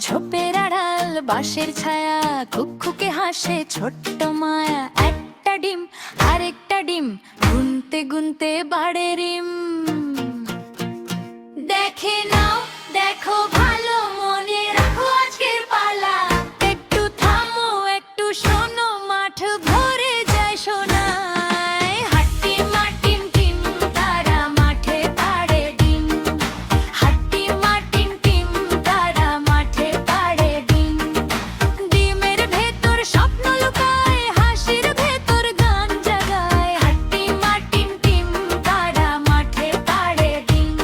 ঝোপের আড়াল বাঁশের ছায়া, খুকখুকে হাসে ছোট্ট মায়া। একটা ডিম আরেকটা ডিম, গুনতে গুনতে বাড়ে রিম। দেখে নাও দেখো ভালো, মনে রাখো আজকের পালা। একটু থামো একটু শোনো, মাঠ ভরে যায় সোনায়। হাট্টি মাটিম টিম তারা মাঠে পাড়ে ডিম। হাট্টি মাটিম টিম তারা মাঠে পাড়ে ডিম। ডিমের ভেতর স্বপ্ন লুকায়, হাসির ভেতর গান জাগায়। হাট্টি মাটিম টিম তারা মাঠে পাড়ে ডিম।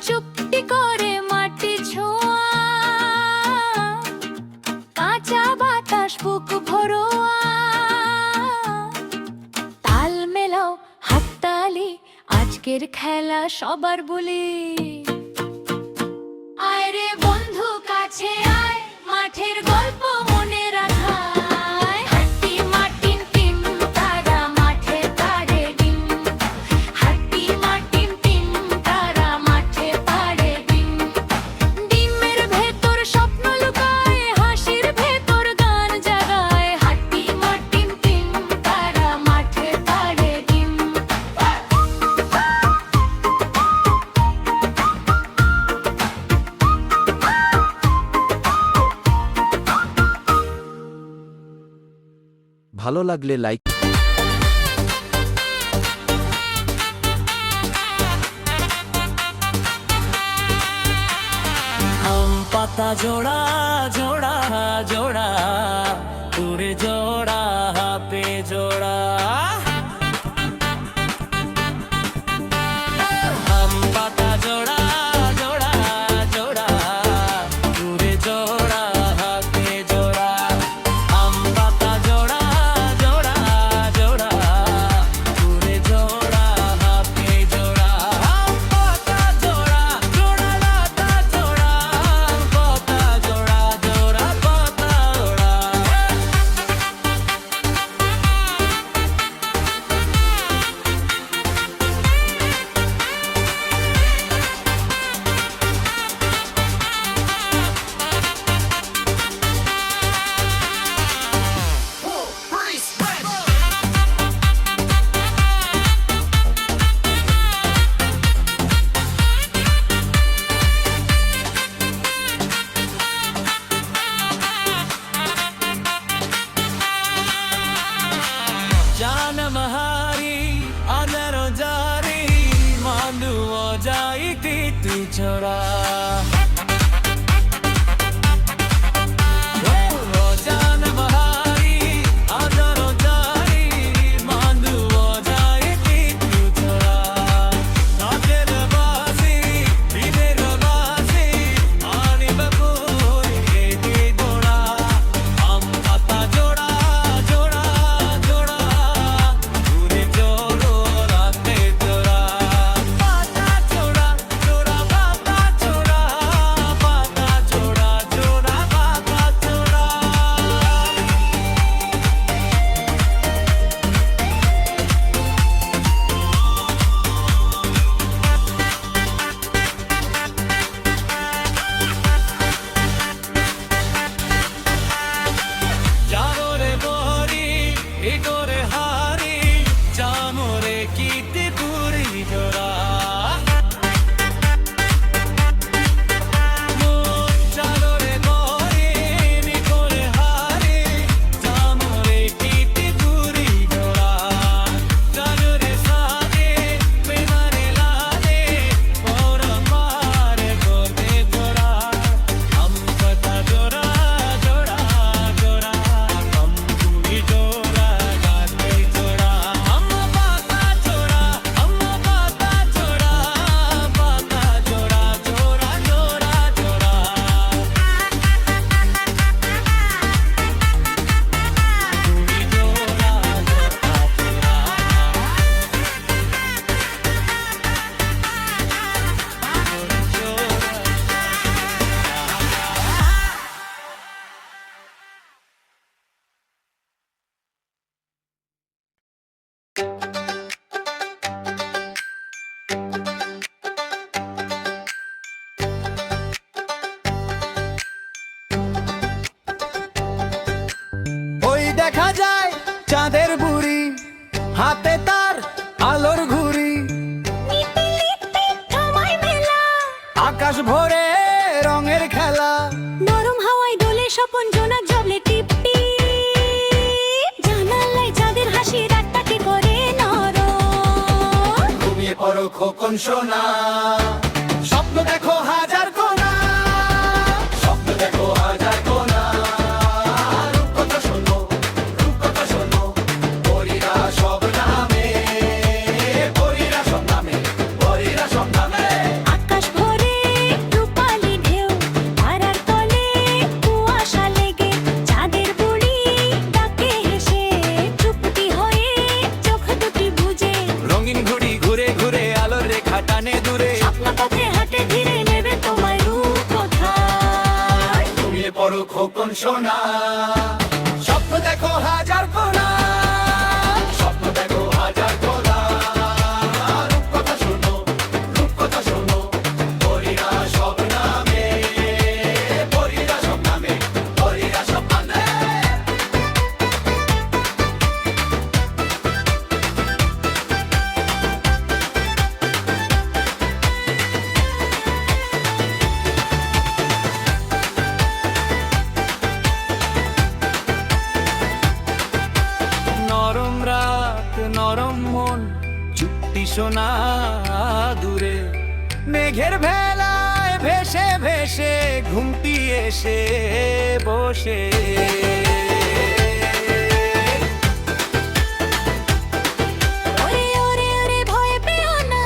চুপটি করে মাটি ছোঁয়া, কাঁচা বাতাস বুক ভরোয়া। তাল মেলাও হাততালি, আজকের খেলা সবার বলি। আয় রে বন্ধু কাছে আয়, মাঠের গল্প মনে রাখায়। হাট্টি মাটিম টিম তারা মাঠে পাড়ে ডিম। হাট্টি মাটিম টিম তারা মাঠে পাড়ে ডিম। ডিমের ভেতর স্বপ্ন লুকায়, হাসির ভেতর গান জাগায়। হাট্টি মাটিম টিম তারা মাঠে পাড়ে ডিম। ভালো লাগলে লাইক। আম পাতা জোড়া জোড়া জোড়া, দূরে জোড়া হাতে জোড়া। আম পাতা জোড়া জোড়া জোড়া, দূরে জোড়া হাতে জোড়া। আম পাতা জোড়া জোড়া জোড়া, দূরে জোড়া হাতে জোড়া। আম পাতা জোড়া জোড়া লতা জোড়া, আম পাতা জোড়া জোড়া পাতা ওড়া। জানমহারি আদর জারি, মান্দু যাইতি তুই ছোড়া। জানমহারি আদর জারি, মান্দু যাইতি তুই ছোড়া। রাতের বাসি দিনের বাসি, আনিব কই এটি দোড়া। আম পাতা জোড়া জোড়া জোড়া, দূরে জোড়ো রাতে জোড়া। পাতা জোড়া জোড়া পাতা জোড়া, ওই দেখা যায় চাঁদের বুড়ি, হাতে তার আলোর ঘুড়ি, সময় মেলা আকাশ ভরে রঙের খেলা। নরম হাওয়ায় দোলে স্বপন জোনাক জবলে টিপটি, জানালায় চাঁদের হাসি রাতটাকে করে নরম। ঘুমিয়ে পড়ো খোকন সোনা, স্বপ্ন দেখো হাজার কোনা, স্বপ্ন দেখো হাজার কোনা। রূপকথা শোনো, রূপকথা শোনো, পরীরা সব নামে, পরীরা সব নামে, পরীরা সব নামে। আকাশ ভরে রূপালি ঢেউ, তারার তলে কুয়াশা লেগে, চাঁদের বুড়ি ডাকে হেসে, চুপটি হয়ে চোখ দুটি বুজে। রঙিন ঘুড়ি ঘুরে ঘুরে আলোর রেখা টানে দূরে, স্বপ্ন পথে হাঁটে ধীরে নেবে তোমায় রূপকথায়। ঘুমিয়ে পড়ো খোকন সোনা, স্বপ্ন দেখো হাজার কোনা, স্বপ্ন দেখো হাজার কোনা। রূপকথা শোনো, রূপকথা শোনো, পরীরা সব নামে, পরীরা সব নামে, পরীরা সব নামে। নরম রাত নরম মন, চুপটি সোনা দূরে, মেঘের ভেলায় ভেসে ভেসে ঘুমটি এসে বসে। ওরে ওরে ওরে ভয় পেও না,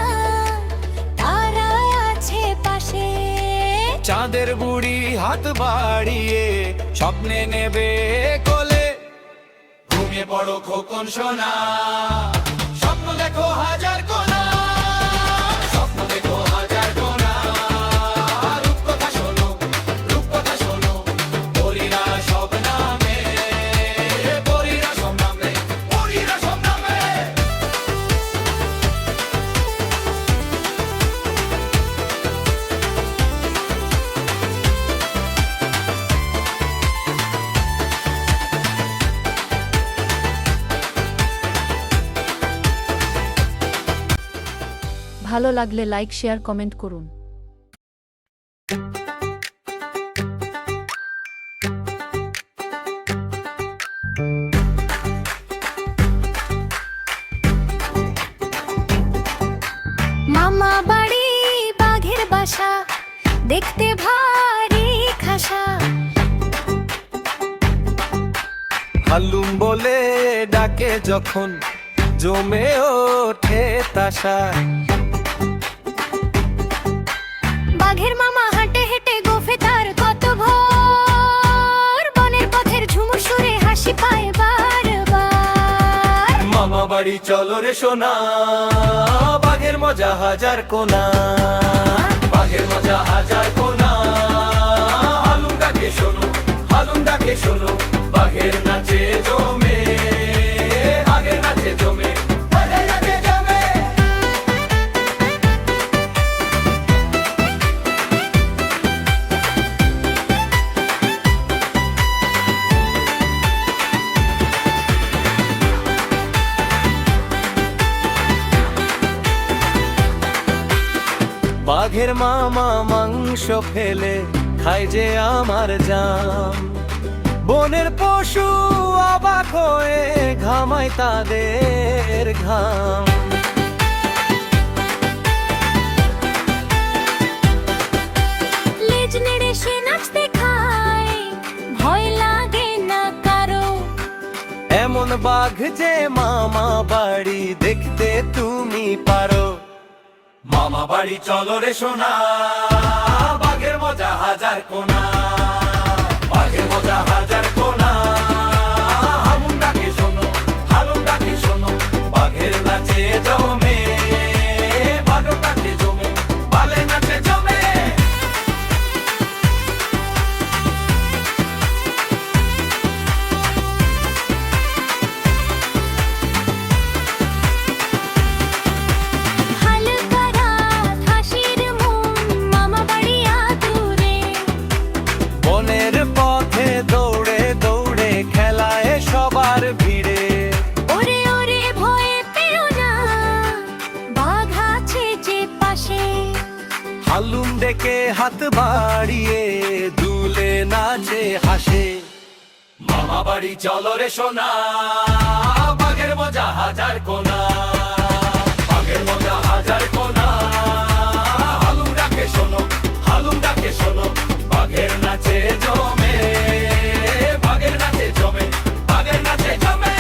তারা আছে পাশে। চাঁদের বুড়ি হাত বাড়িয়ে স্বপ্নে নেবে কোলে। ঘুমিয়ে পড়ো খোকন সোনা, স্বপ্ন দেখো হাজার কোনা, স্বপ্ন দেখো হাজার কোনা। রূপকথা শোনো, রূপকথা শোনো, পরীরা সব নামে, পরীরা সব নামে, পরীরা সব নামে। ভালো লাগলে লাইক শেয়ার কমেন্ট করুন। মামা বাড়ি বাঘের বাসা, দেখতে ভারী খাসা। হালুম বলে ডাকে যখন জমে ওঠে তাসা। বাঘের মামা হাঁটে হেঁটে গোফে তার কত ভোর, বনের পথের ঝুমুর সুরে হাসি পায় বারবার। মামা বাড়ি চলো রে সোনা, বাঘের মজা হাজার কোনা, বাঘের মজা হাজার কোনা। হালুম ডাকে শোনো, হালুম ডাকে শোনো, বাঘের নাচে জমে, বাঘের নাচে জমে, বাঘের নাচে জমে। বাঘের মামা মাংস ফেলে খায় যে আমার জাম। বনের পশু অবাক হয়ে ঘামায় তাদের ঘাম। লেজ নেড়ে সে নাচতে খায়, ভয় লাগে না কারো। এমন বাঘ যে মামা বাড়ি দেখতে তুমি পারো। মামা বাড়ি চলো রে সোনা, বাঘের মজা হাজার কোনা, বাঘের মজা হাজার কোনা। হালুম ডাকে শোনো, হালুম ডাকে শোনো, বাঘের নাচে জমে, বাঘের নাচে জমে, বালে নাচে জমে। হালকা ডেকে হাত বাড়িয়ে দুলে নাচে হাসে। মামা বাড়ি চলো রে সোনা, বাঘের মজা হাজার কোনা, বাঘের মজা হাজার কোনা। হালুম ডাকে শোনো, হালুম ডাকে শোনো, বাঘের নাচে জমে, বাঘের নাচে জমে, বাঘের নাচে জমে।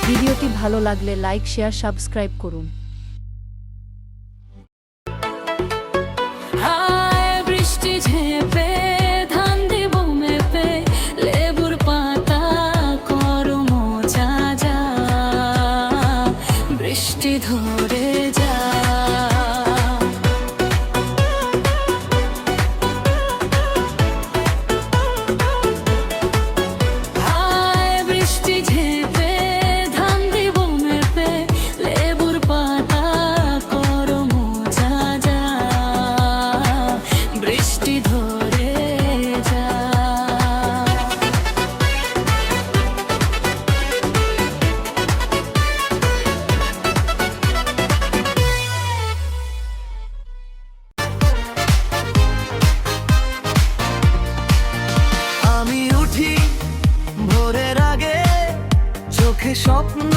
ভিডিওটি ভালো লাগলে লাইক শেয়ার সাবস্ক্রাইব করুন। হায় বৃষ্টি ঝেঁপে ধান দেব মেপে, লেবুর পাতা করো মোজা যা, বৃষ্টি ধরে যা। হায় বৃষ্টি ঝেঁপে ধান দেব মেপে, লেবুর পাতা করো মোজা যা, বৃষ্টি ধরে যা। আমি উঠি ভোরের আগে, চোখে স্বপ্ন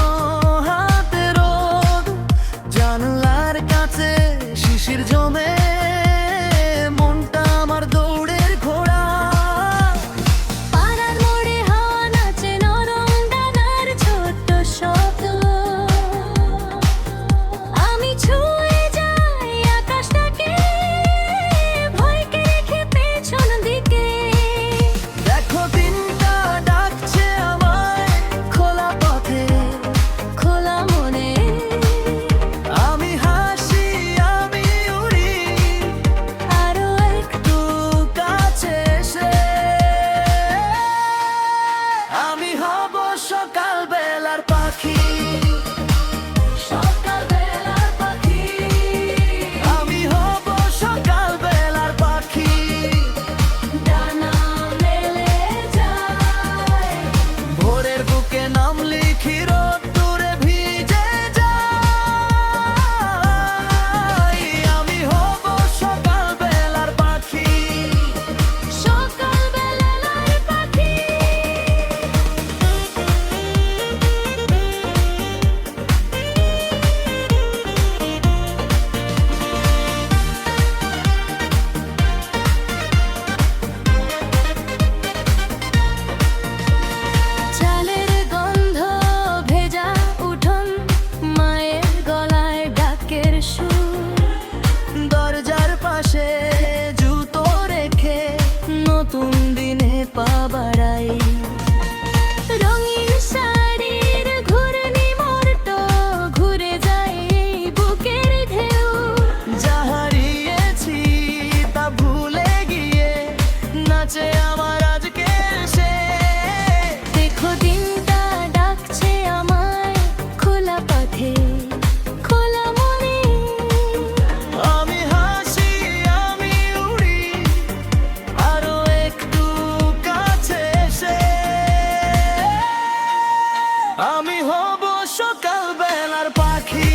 হাতে রোদ, জানলার কাছে শিশির জমে, মনটা আমার দৌড়ের ঘোড়া। পাড়ার মোড়ে হাওয়া নাচে নরম ডানার ছোট্ট শব্দ, আমি ছুঁয়ে যাই আকাশটাকে, ভয়কে রেখে পেছন দিকে। দেখো দিনটা ডাকছে আমায় খোলা পথে, খোলা মনে আমি হাসি আমি উড়ি আরো একটু একটু কাছে এসে। আমি হব সকাল বেলার পাখি, সকাল বেলার পাখি, আমি হব সকাল বেলার পাখি। ডানা মেলে যায়, ভোরের বুকে নাম লিখি রোদ্দুরে ভিজে যাই। আমি হব সকাল বেলার পাখি। সকাল বেলার পাখি। চালের গন্ধ ভেজা উঠোন, মায়ের গলায় ডাকের সুর, দরজার পাশে জুতো রেখে নতুন দিনে পা বাড়াই। রঙিন শাড়ির ঘূর্ণি মুহূর্ত ঘুরে যায় এই বুকের ঢেউ, যা হারিয়েছি তা ভুলে গিয়ে নাচে আমার আজকে সে। দেখো দিনটা ডাকছে আমায় খোলা পথে, খোলা মনে আমি হাসি আমি উড়ি আরো একটু কাছে এসে। আমি হব সকাল বেলার পাখি,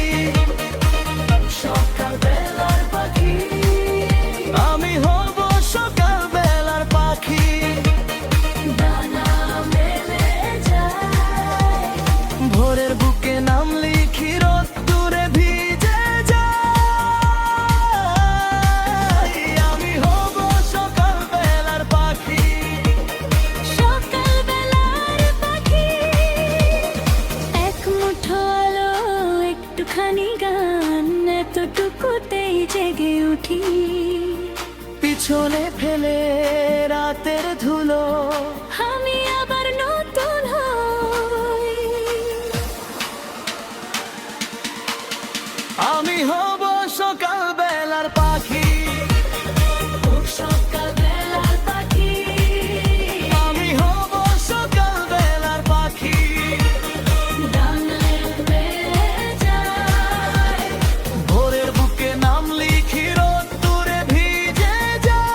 সকাল বেলার পাখি। আমি হব সকাল বেলার পাখি। ডানা মেলে যায়, ভোরের বুকে নাম লিখি রোদ্দুরে ভিজে যাই। আমি হব সকাল বেলার পাখি। সকাল বেলার পাখি। এক মুঠো আলো একটুখানি গান, এতটুকুতেই জেগে উঠি। পিছনে ফেলে রাতের ধুলো, আমি আবার নতুন হই। আমি হব সকাল বেলার পাখি। সকাল বেলার পাখি। আমি হব সকাল বেলার পাখি। ডানায় বেড়ে যায়, ভোরের বুকে নাম লিখি রোদ্দুরে ভিজে যাই।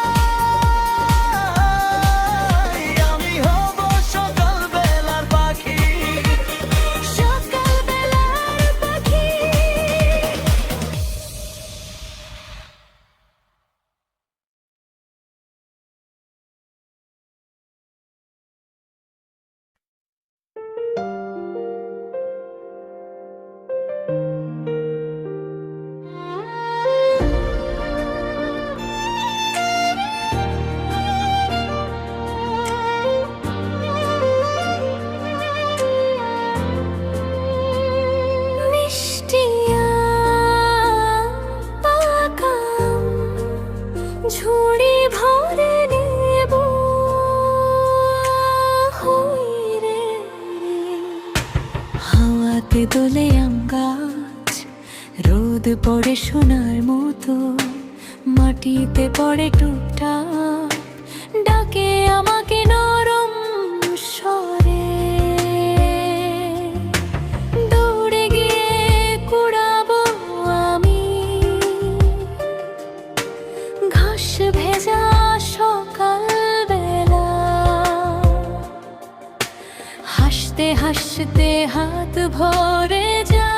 আমি মতো মাটিতে পড়ে টুকটাক, ডাকে আমাকে নরম স্বরে। দৌড়ে গিয়ে কুড়াবো আমি ঘাস ভেজা সকাল বেলা। হাসতে হাসতে হাত ভরে যা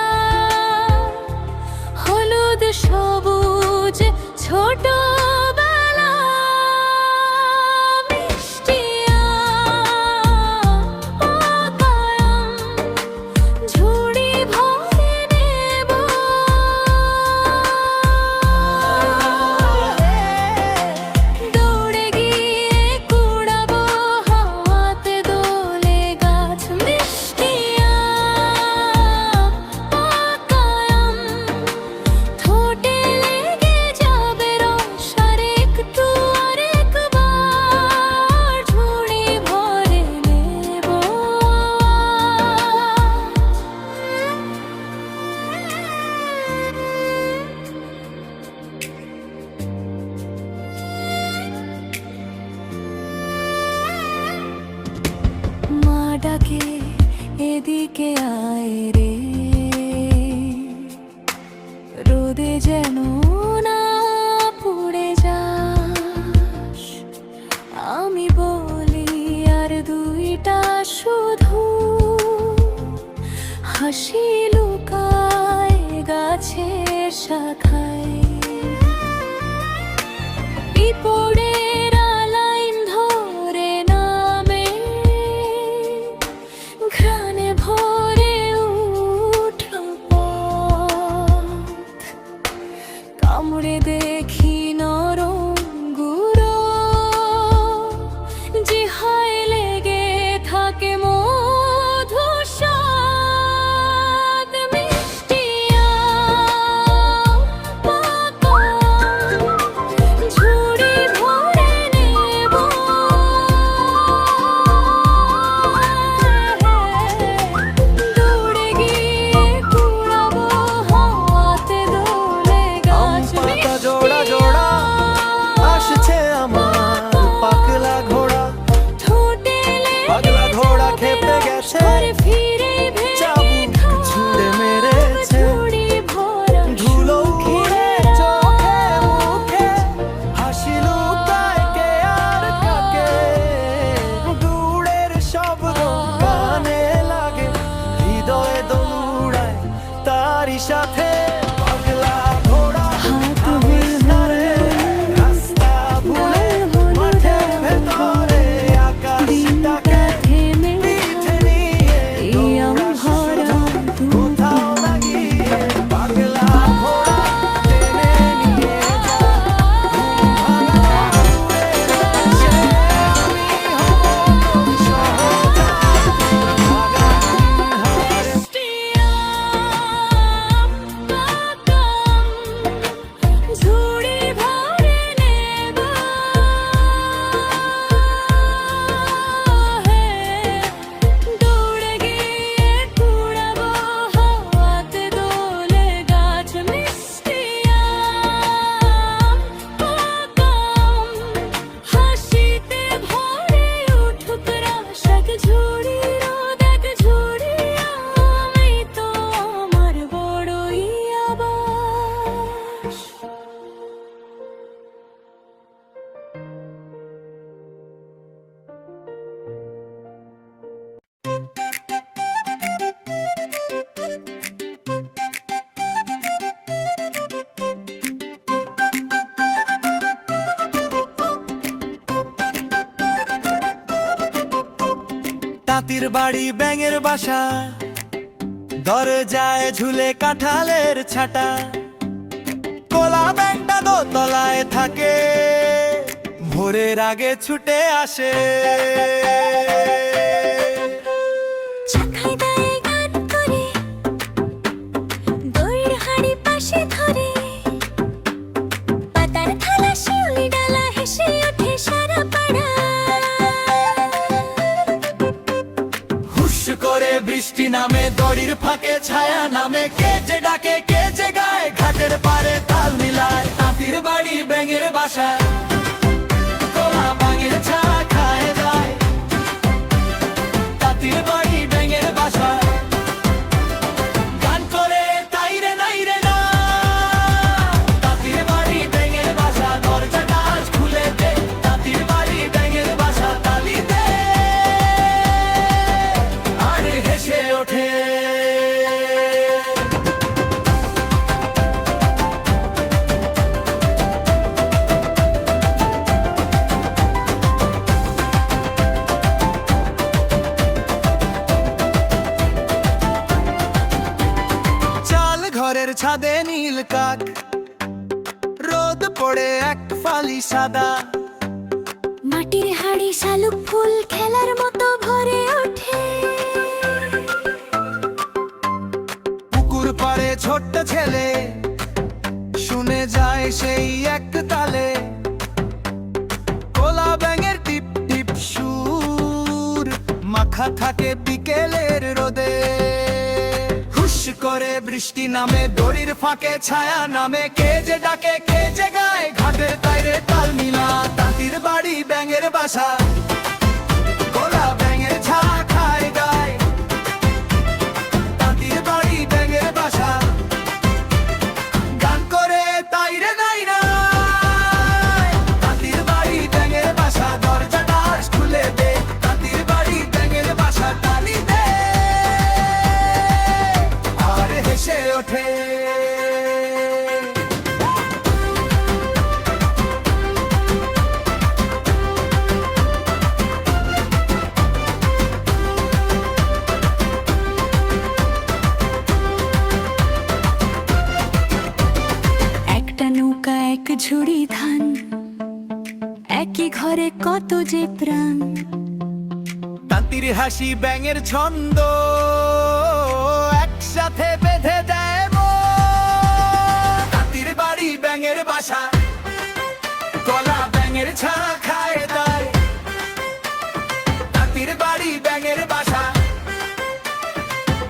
হলুদ সবুজ ছোটবেলা। মিষ্টি আম, পাকা আম, ঝুড়ি ভরে নেব। দৌড়ে গিয়ে কুড়াবো হাতে দোলে গাছ। মিষ্টি আম, পাকা আম, ঠোঁটে লেগে যাবে রস। আর একটু আরেকবার ঝুড়ি ভরে নেব। মা ডাকে এদিকে আয় রে, রোদে যেন না পুড়ে যাস। আমি বলি আর দুইটা শুধু, হাসি লুকায় গাছের শাখায়। পিঁপড়ের লাইন ধরে নামে, ঘ্রাণে ভরে উঠল পথ। কামড়ে দেখি নরম গুঁড়ো, জিহায় লেগে থাকে মধুর স্বাদ। মিষ্টি আম, পাকা আম, ঝুড়ি ভরে নেব। দৌড়ে গিয়ে কুড়াবো হাতে দোলে গাছ। পাতা জোড়া জোড়া আসছে আমার পাগলা ঘোড়া। ঠোঁটে পাগলা ঘোড়া খেপে গেছে, লেগে ফিরে চাবুক ছুঁড়ে মেরেছে। ঝুড়ি ভরা ধুলো উড়ে চোখে মুখে, হাসি লুকায় কে আর কাকে। দূরের শব্দ কানে লাগে, হৃদয়ে দৌড়ায় তারই সাথে। পাগলা ঘোড়া থামিস না রে, রাস্তা ভুলে মাঠের ভেতরে আকাশটাকে থেমে পিঠে নিয়ে এই আম ভরা কোথাও না গিয়ে। পাগলা ঘোড়া টেনে নিয়ে যায় ঘুম ভাঙা দূরের দেশে। আমি হব তোর সহযাত্রী, আগামী হারে। মিষ্টি আম, পাকা আম, ঝুড়ি ভরে নেব। দৌড়ে গিয়ে কুড়াবো হাতে দোলে গাছ। মিষ্টি আম, পাকা আম, হাসিতে ভরে উঠুক রাস। এক ঝুড়ি রোদ, এক ঝুড়ি আম, এই তো আমার বড়ই আবাস। তাঁতির বাড়ি ব্যাঙের বাসা, দরজায় ঝুলে কাঁঠালের ছাটা। কোলা ব্যাংটা দোতলায় থাকে, ভোরের আগে ছুটে আসে। শাখায় দায়ে গান করে, দইয়ের হাঁড়ি পাশে ধরে। পাতার থালা শিউলি ডালা হেসে ওঠে সারা পাড়া। হুশ করে বৃষ্টি নামে, দড়ির ফাঁকে ছায়া নামে। কে যে ডাকে কে যে গায়, ঘাটের পারে তাল মিলা। বাসা কলা বাঙের ছা খায় যায় তাঁতির বাড়ি ব্যাঙের বাসা গান করে তাই রে নাই রে না তাঁতির বাড়ি ব্যাঙের বাসা দরজাটা আজ খুলে দে তাঁতির বাড়ি ব্যাঙের বাসা তালি দে আর হেসে ওঠে চাল ঘরের ছাদে নীল কাক রোদ পড়ে এক ফালি সাদা মাটির হাড়ি শালুক ফুল খেলার মতো ভরে ওঠে পুকুর পাড়ে ছোট্ট ছেলে শুনে যায় সেই এক তালে কোলা ব্যাঙের টিপ টিপ সুর মাখা থাকে বিকেলের রোদে হুশ করে বৃষ্টি নামে দড়ির ফাঁকে ছায়া নামে কে যে ডাকে কে যে গায় ঘাটের তাইরে তাল মিলা তাঁতির বাড়ি ব্যাঙের বাসা কোলা ব্যাঙের ছা খায় গায় তাঁতির বাড়ি ব্যাঙের বাসা গান করে তাইরে নাই না তাঁতির বাড়ি ব্যাঙের বাসা দরজাটা আজ খুলে দে তাঁতির বাড়ি ব্যাঙের বাসা তালি দে আর হেসে ওঠে একটা নৌকা এক ঝুড়ি ধান একই ঘরে কত যে প্রাণ তাঁতির হাসি ব্যাঙের ছন্দ একসাথে বেঁধে দেয় মন। তাঁতির বাড়ি ব্যাঙের বাসা গলা ব্যাঙের ছা খায় দায় তাঁতির বাড়ি ব্যাঙের বাসা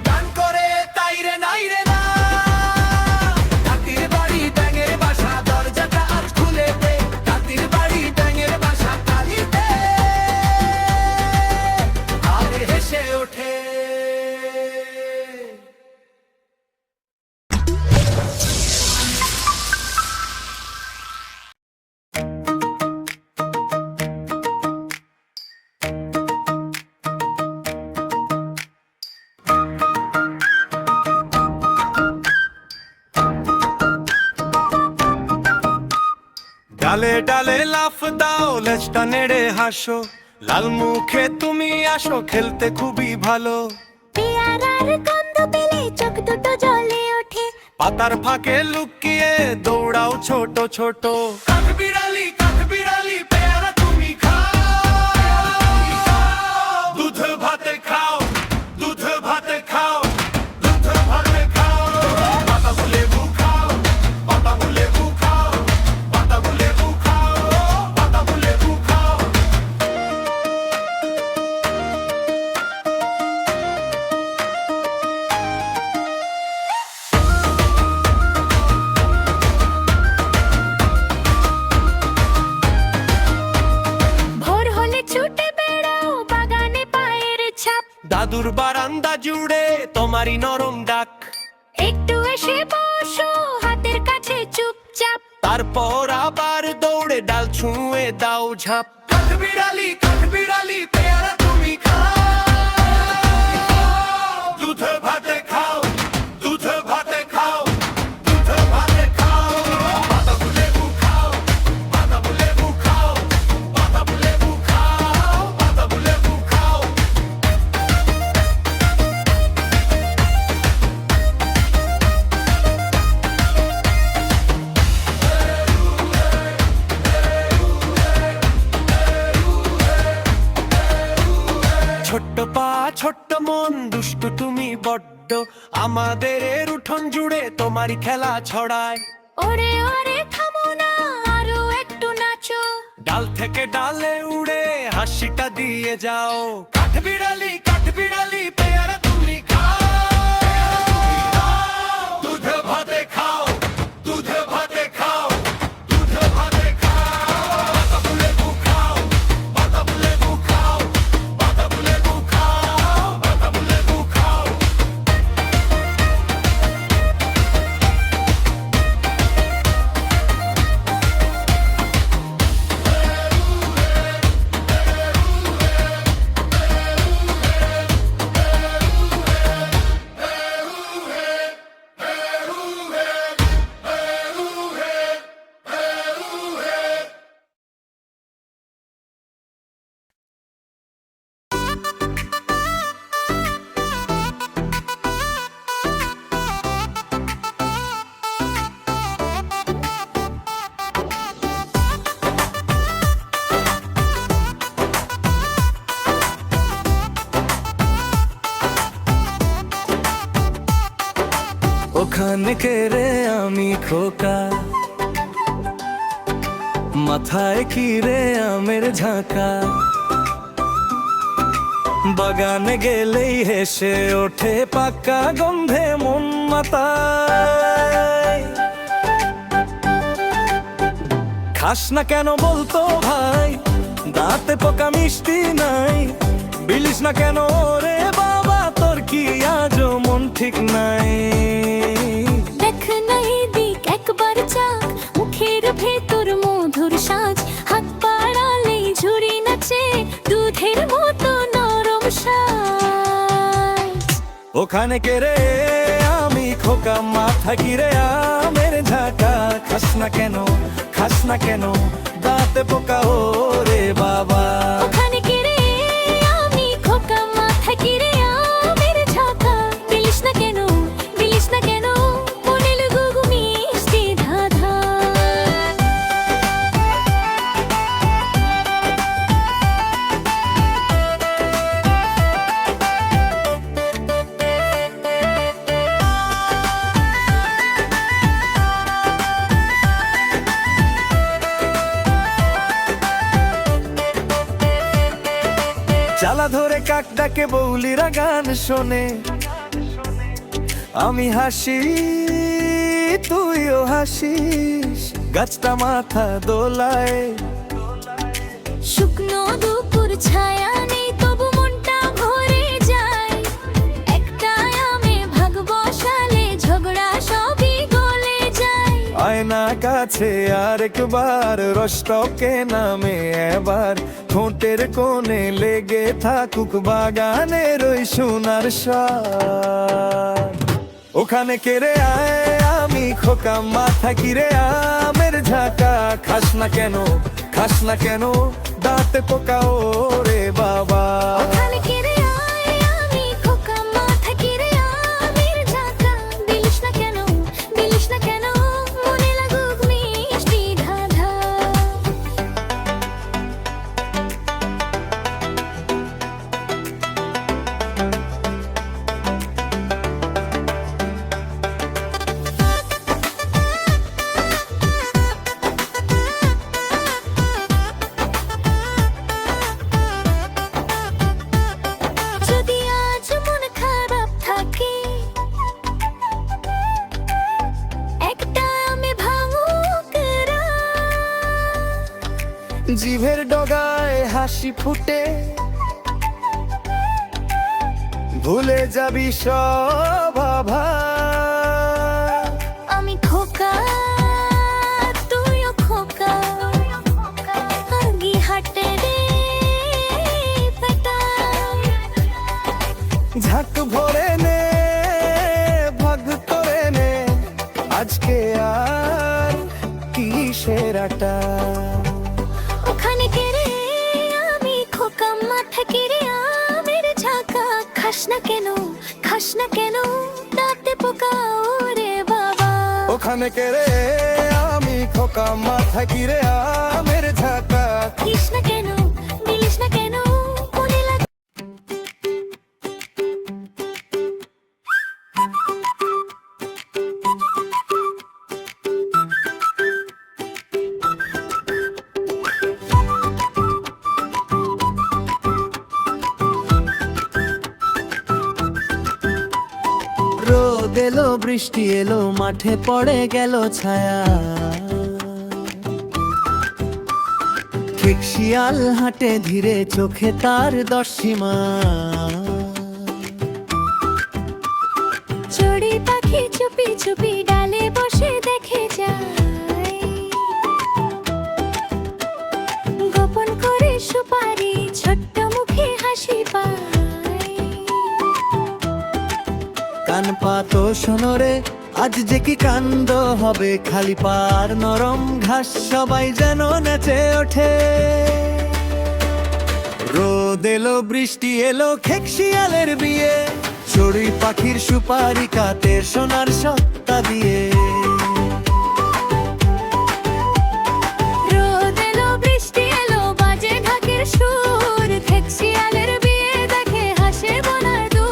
গান করে তাইরে নাই রে না তাঁতির বাড়ি ব্যাঙের বাসা দরজাটা আজ খুলে দে তাঁতির বাড়ি ব্যাঙের বাসা তালি দে আর হেসে ওঠে ডালে ডালে লাফ দাও লেজটা নেড়ে হাসো লাল মুখে তুমি আসো খেলতে খুবই ভালো পেয়ারার গন্ধ পেলে চোখ দুটো জ্বলে ওঠে পাতার ফাঁকে লুকিয়ে দৌড়াও ছোট ছোট কাঠ বিড়ালি পেয়ারা তুমি খাও দুধ ভাতে খাও দুধ ভাতে খাও দুধ ভাতে খাও পাতা লেবু খাও পাতা লেবু খাও পাতা লেবু খাও পাতা লেবু খাও ভোর হলে ছুটে বেড়াও বাগানে পায়ের ছাপ দাদুর বারান্দা জুড়ে তোমারই নরম ডাক একটু এসে বসো হাতের কাছে চুপচাপ তারপর আবার দৌড়ে ডাল ছুঁয়ে দাও ঝাঁপ কাঠ বিড়ালি পেয়ারা তুমি খাও দুধ ভাতে খাও দুধ ভাতে খাও দুধ ভাতে খাও পাতা লেবু খাও পাতা লেবু খাও পাতা লেবু খাও পাতা লেবু খাও ছোট্ট পা ছোট্ট মন দুষ্টু তুমি বড্ড আমাদের এর উঠোন জুড়ে তোমারই খেলা ছড়ায় ওরে ওরে থামো না আরো একটু নাচো ডাল থেকে ডালে উড়ে হাসিটা দিয়ে যাও কাঠ বিড়ালি পেয়ারা তুমি খাও দুধ ভাতে খাও দুধ ভাতে খাও দুধ ভাতে খাও ওখানে কেড়ে আমি খোকা, মাথায় কি রে আমের ঝাঁকা, বাগানে গেলেই হেসে ওঠে পাকা গন্ধে মন মাতায়। খাস না কেন বলতো ভাই, দাঁতে পোকা মিষ্টি নাই, বিলিস না কেন রে বাবা, তোর কি আজও মন ঠিক নাই? দেখ না এদিক একবার চাক, মুখের ভেতর মধুর সাজ, হাত বাড়ালেই ঝুড়ি নাচে দুধের মতো নরম সাজ। ওখানে কেড়ে আমি খোকা, মাথা কিরে আমের ঝাঁকা, খাস না কেন, খাস না কেন, দাঁতে পোকা ওরে বাবা। ওখানে কেড়ে আমি খোকা, মাথা কিরে আমের ঝাঁকা, বিলিস না কেন, বিলিস না কেন, মনে লুগুক মিষ্টি ধাঁধা। চালা ধরে কাক ডাকে বৌলিরা গান শোনে, আমি হাসি তুইও হাসিস, গাছটা মাথা দোলায়। শুকনো দুপুর ছায়া নেই তবু মনটা ভরে যায়, একটা আমে ভাগ বসালে ঝগড়া সবই গলে যায়। আয়না কাছে আর একবার, রসটকে নামে এবার, ঠোঁটের কোণে লেগে থাকুক বাগানের ওই সোনার স্বাদ। ওখানে কেড়ে আয় আমি খোকা, মাথা কিরে আমের ঝাঁকা, খাস না কেন, খাস না কেন, দাঁতে পোকা ওরে বাবা। ওখানে কেড়ে আয় আমি খোকা, মাথা কিরে আমের ঝাঁকা, বিলিস না কেন, বিলিস না কেন, মনে লাগুক মিষ্টি ধাঁধা। যদি আজ মন খারাপ থাকে, একটা আমে ভাঙুক রাত। জিভের ডগায় হাসি ফুটে, ভুলে যাবি সব আভার। আমি খোকা, তুইও খোকা, আগি হাটে রে বেটা। ঝাঁক ভরে নে, ভাগ করে নে, আজকে আর কিসের আটা। ওখানে কেড়ে আমি খোকা, মাথা কিরে আমের ঝাঁকা, খাস না কেন, খাস না কেন, দাঁতে পোকা ওরে বাবা। ওখানে কেড়ে আমি খোকা, মাথা কিরে আমের ঝাঁকা। দিস না কেন, দিলিস না কেন, মনে লাগে। রোদ এলো বৃষ্টি এলো, মাঠে পড়ে গেল ছায়া, ঠিক শিয়াল হাঁটে ধীরে, চোখে তার দর্শিমা। চড়ি পাখি চুপি চুপি ডালে বসে দেখে যায়, গোপন করে সুপারি ছোট্ট মুখে হাসি পায়। কান পাতো শোনরে, আজ যে কি কাণ্ড হবে, খালি পার নরম ঘাস সবাই যেন নেচে ওঠে। রোদ এলো বৃষ্টি এলো, খেক শিয়ালের বিয়ে, চড়ুই পাখির সুপারি কাতে সোনার সত্তা দিয়ে। রোদ এলো বৃষ্টি এলো, বাজে ঢাকের সুর, খেক শিয়ালের বিয়ে দেখে হাসে বনার দূর।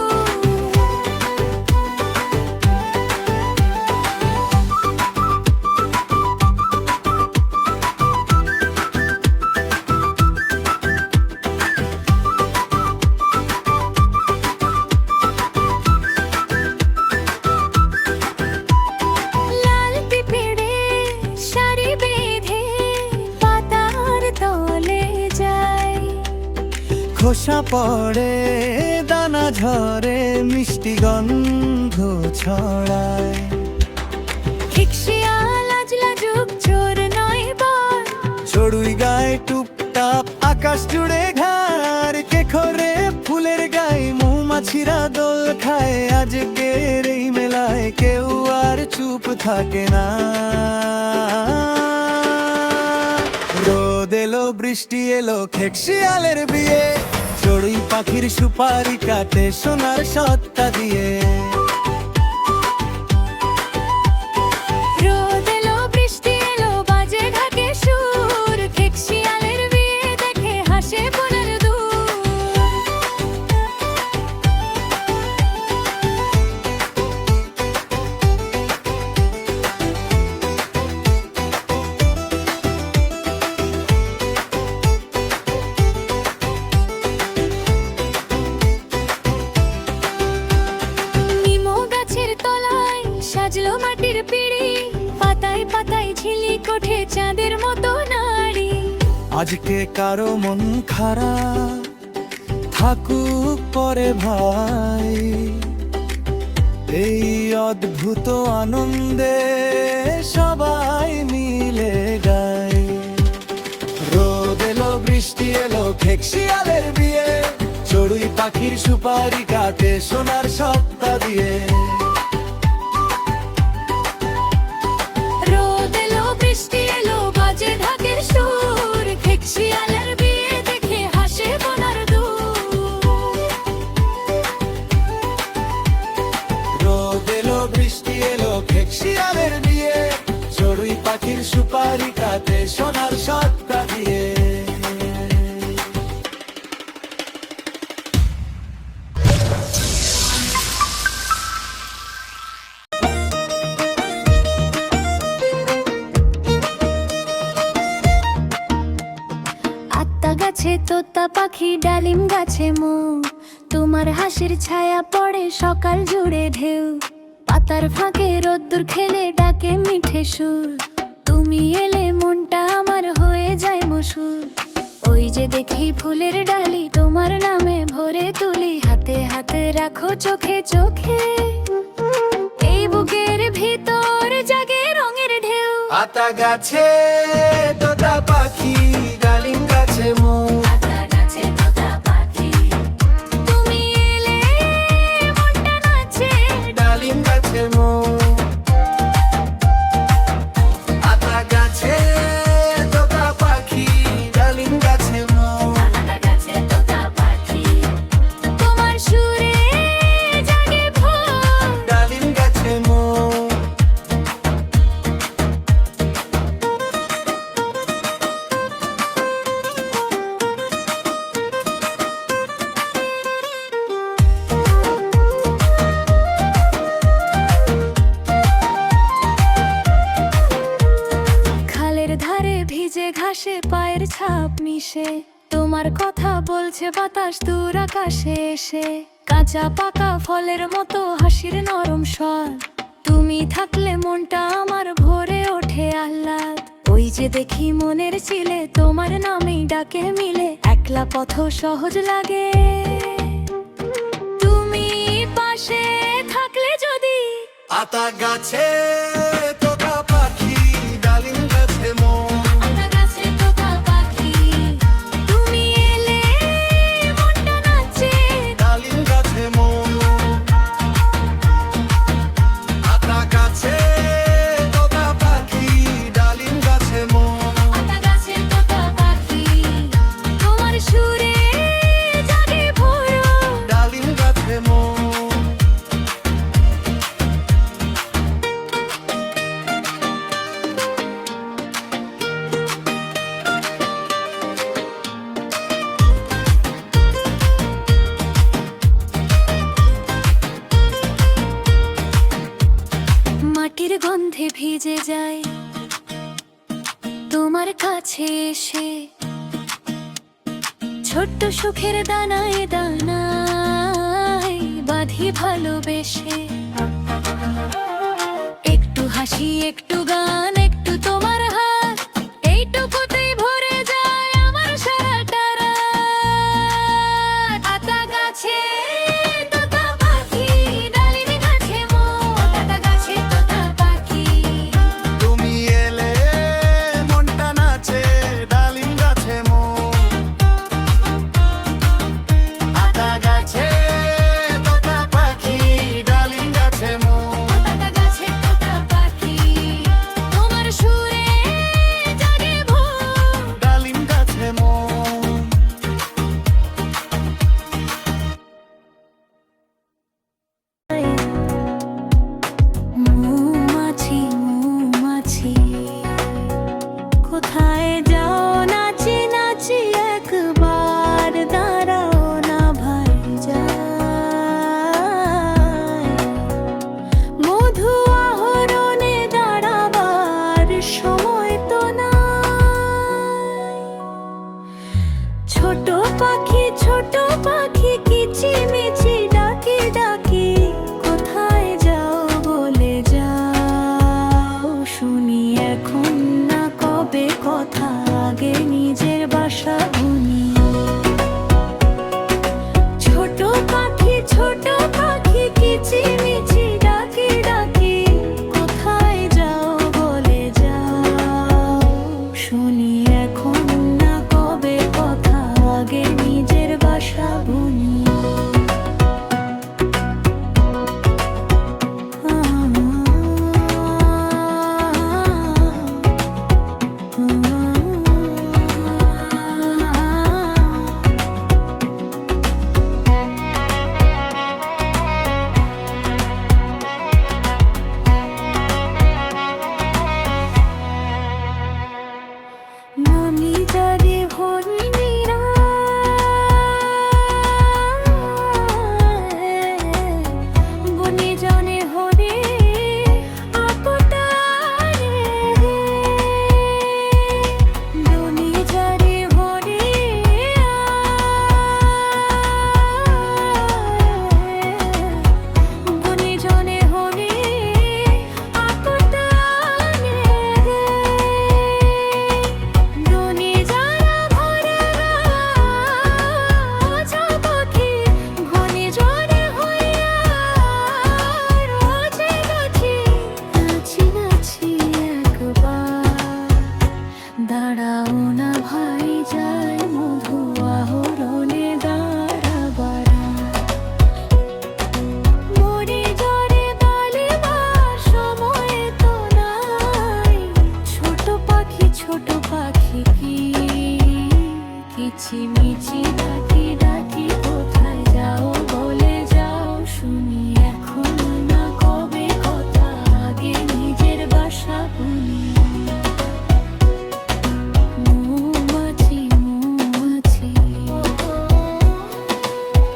খোসা পড়ে দানা ঝরে মিষ্টি গন্ধ ছড়ায়। শিয়াল আজ লাজুক চোর নয় বল, চড়ুই গায়ে টুপটাপ আকাশ জুড়ে ঘাড়, কে খরে ফুলের গায়ে মৌমাছিরা দোল খায়। আজকের এই মেলায় কেউ আর চুপ থাকে না। রোদ এলো বৃষ্টি এলো খেক শিয়ালের বিয়ে, চড়ুই পাখির সুপারি কাটে সোনার সত্তা দিয়ে। রোদ এলো বৃষ্টি এলো বাজে ঢাকে সুর, ঠিক শিয়ালের বিয়ে দেখে হাসে বনের দূর। নিমো গাছের তলায় সাজলো মাটির পিঁড়ি, পাতায় পাতায় ঝিলিক ওঠে চাঁদের মতো নাড়ি। আজকে কারো মন খারাপ থাকুক পরে ভাই, এই অদ্ভুত আনন্দে সবাই মিলে গায়। রোদ এলো বৃষ্টি এলো খেক শিয়ালের বিয়ে, চড়ুই পাখির সুপারি কাটে সোনার সত্তা দিয়ে। রোদ এলো বৃষ্টি এলো বাজে ঢাকের সুর, ঠিক শিয়ালের বিয়ে দেখে হাসে বনের দূর। রোদ এলো বৃষ্টি এলো খেক শিয়ালের বিয়ে, চড়ুই পাখির সুপারি কাটে সোনার সত্তা দিয়ে। আত্মা গাছে তোতা পাখি ডালিম গাছে মো, তোমার হাসির ছায়া পড়ে সকাল জুড়ে ঢেউ। পাতার ফাঁকে রোদ্দুর খেলে ডাকে মিঠে সুর, তুমি এলে মনটা আমার হয়ে যায় মসুর। ওই যে দেখি ফুলের ডালি তোমার নামে ভরে তুলি, হাতে হাতে রাখো চোখে চোখে, এই বুকের ভিতর জাগে রঙের ঢেউ। আতা গাছে তোতা পাখি ডালিম গাছে মো, আতা গাছে তোতা পাখি, তুমি এলে মনটা নাচে। ডালিম গাছে মো। আতা গাছে তোতা পাখি ডালিম গাছে মো, আতা গাছে তোতা পাখি, তোমার সুরে জাগে ভোর। ডালিম গাছে মো। খালের ধারে ভিজে ঘাসে পায়ের ছাপ মিশে, তোমার কথা বলছে বাতাস দূর আকাশে এসে। কাঁচা পাকা ফলের মতো হাসির নরম স্বর, তুমি থাকলে মনটা আমার ভরে ওঠে আহ্লাদ। ওই যে দেখি মনের চিলে তোমার নামেই ডাকে মিলে, একলা পথ সহজ লাগে তুমি পাশে থাকলে যদি। আতা গাছে তোতা পাখি ডালিম গাছে মো, আতা গাছে তোতা পাখি, তুমি এলে মনটা নাচে। ডালিম গাছে মো। আতা গাছে তোতা পাখি ডালিম গাছে মো, আতা গাছে তোতা পাখি, তোমার সুরে জাগে ভোর। ডালিম গাছে মো। মাটির গন্ধে ভিজে যায় তোমার কাছে এসে, ছোট্ট সুখের দানায় দানায় বাঁধি ভালোবেসে। একটু হাসি একটু গান একটু তোমার হাত, এইটুকুতেই ভরে যায় আমার সারাটা রাত। কোথায় যাও নাচি নাচি একবার দাঁড়াও না ভাই যায় মধু আহরণে দাঁড়াবার সময় তো নাই ছোট পাখি কিচিমিচি ডাকি ডাকি কোথায় যাও বলে যাও শুনি এখন না কবে কথা আগে নিজের বাসা বুনি ছোট পাখি কিচিমিচি ডাকি ডাকি কোথায় যাও বলে যাও শুনি এখন না কবে কথা আগে নিজের বাসা বুনি ননি যারে ভরিরা বনে জনে হরে আপটারে ননি যারে ভরে বনে জনে হরে আপটারে ননি যারা ভরে রাজা পাখি ঘনে ঝরে হইয়া রোজে গাছি নাচি নাচি একবার দাঁড়াও না ভাই যায় মধু আহরণে দাঁড়াবার মরে ঝরে দালিবার সময় তো নাই ছোট পাখি কিচিমিচি ডাকি ডাকি কোথায় যাও বলে যাও শুনি এখন না কবে কথা আগে নিজের বাসা বুনি মৌমাছি মৌমাছি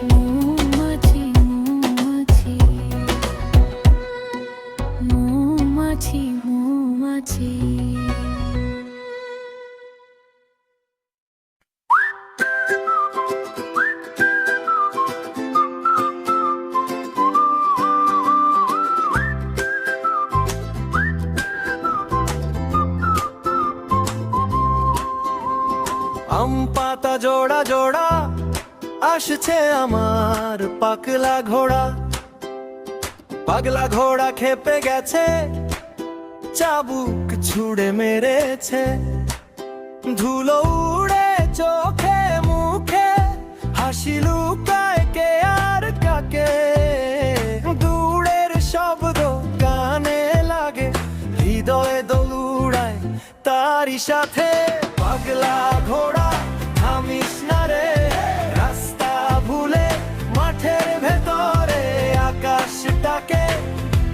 মৌমাছি মৌমাছি মৌমাছি আম পাতা জোড়া জোড়া আসছে আমার পাগলা ঘোড়া খেপে গেছে চাবুক ছুড়ে মেরেছে ধুলো উড়ে চোখে মুখে হাসি লুকায় কে আর কাকে দূরের শব্দ কানে লাগে হৃদয়ে দোলুড়ায় তারই সাথে পাগলা ঘোড়া থামিস না রে রাস্তা ভুলে মাঠের ভেতরে আকাশটাকে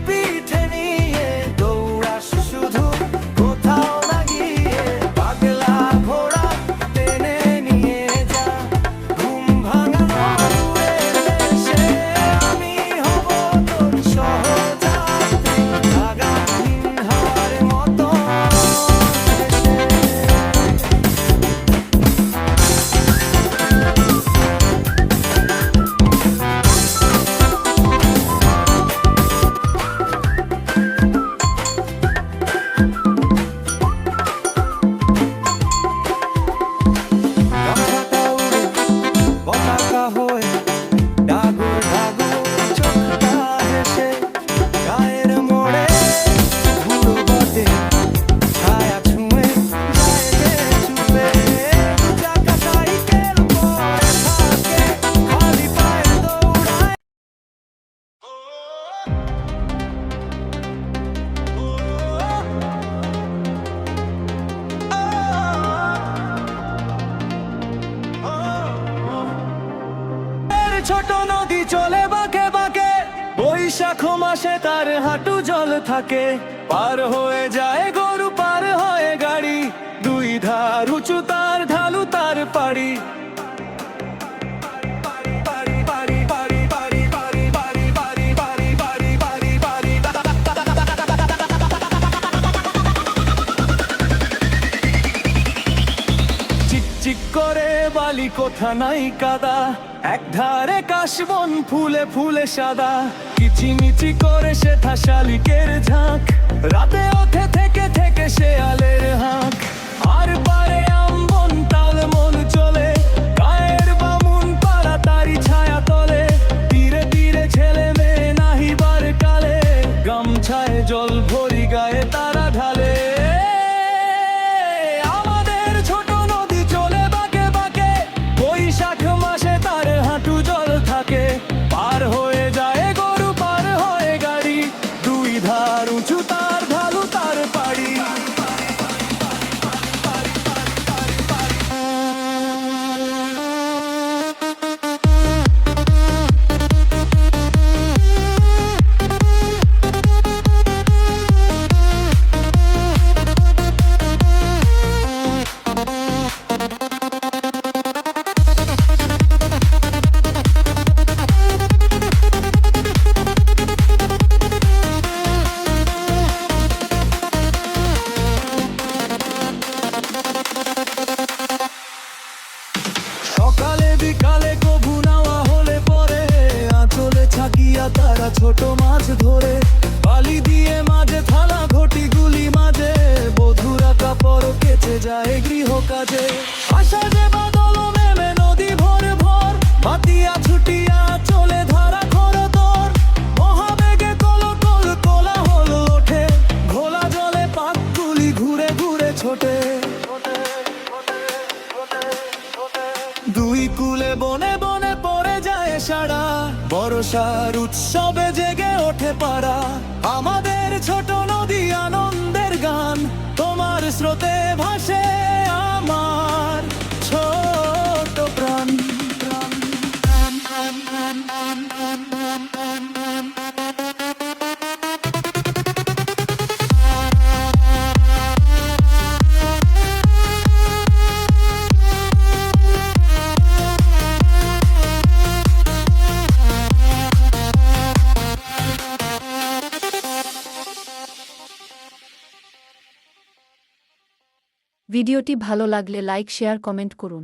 পিঠে নিয়ে দৌড়াস শুধু কোথাও না গিয়ে পাগলা ঘোড়া টেনে নিয়ে যা ঘুম ভাঙানো দূরের দেশে আমি হব তোর সহযাত্রী লাগামহীন হাওয়ার মতো গামছাটা উড়ে পতাকা হয়ে ডাগুর ডাগুর চোখটা হেসে গায়ের মোড়ে ঘুরো বটে ছায়া ছুঁয়ে যায় গে চুপে চাকা সাইকেল পরে থাকে খালি পায়ে দৌড়ায় ছোট নদী চলে বাঁকে বাঁকে বৈশাখ মাসে তার হাঁটু জল থাকে পার হয়ে যায় গরু পার হয়ে গাড়ি দুই হাজার উঁচু তার ঢালু তার পাড়ি চিকচিক করে বালি কোথা নাই কাদা এক ধারে কাশবন ফুলে ফুলে সাদা কিচিমিচি করে সেথা শালিকের ঝাঁক রাতে ওঠে থেকে থেকে শেয়ালের হাঁক আর পারে আমবন তাল মন চলে গায়ের বামুন পাড়া তারি ছায়া তলে তীরে তীরে ছেলে মেয়ে নাহিবার কালে গামছায় জল ভরি গায়ে তারা ঢালে আমাদের ছোট নদী চলে বাঁকে বাঁকে বৈশাখ মাসে তার হাঁটু জল থাকে পার হয়ে যায় গরু পার হয়ে গাড়ি দুই ধার উঁচু তার ঢালু তার পাড়ি সকালে বিকালে কবু নাওয়া হলে পরে আঁচলে ছাকিয়া তারা ছোট মাছ ধরে বালি দিয়ে মাঝে থালা ঘটি গুলি মাঝে বধুরা কাপড় কেচে যায় গৃহ কাজে আশা যে বাদল নেমে নদী ভোর ভোর বাতিয়া ছুটিয়া চলে ধারা খরতর মহাবেগে কলকল কোলাহল ওঠে ঘোলা জলে পাকগুলি ঘুরে ঘুরে ছোটে দুই কুলে বনে বনে পড়ে যায় সারা বর্ষার উৎসবে জেগে ওঠে পাড়া আমাদের ছোট নদী আনন্দের গান তোমার স্রোতে ভাসে আমার ছোট প্রাণ ভিডিওটি ভালো লাগলে লাইক শেয়ার কমেন্ট করুন।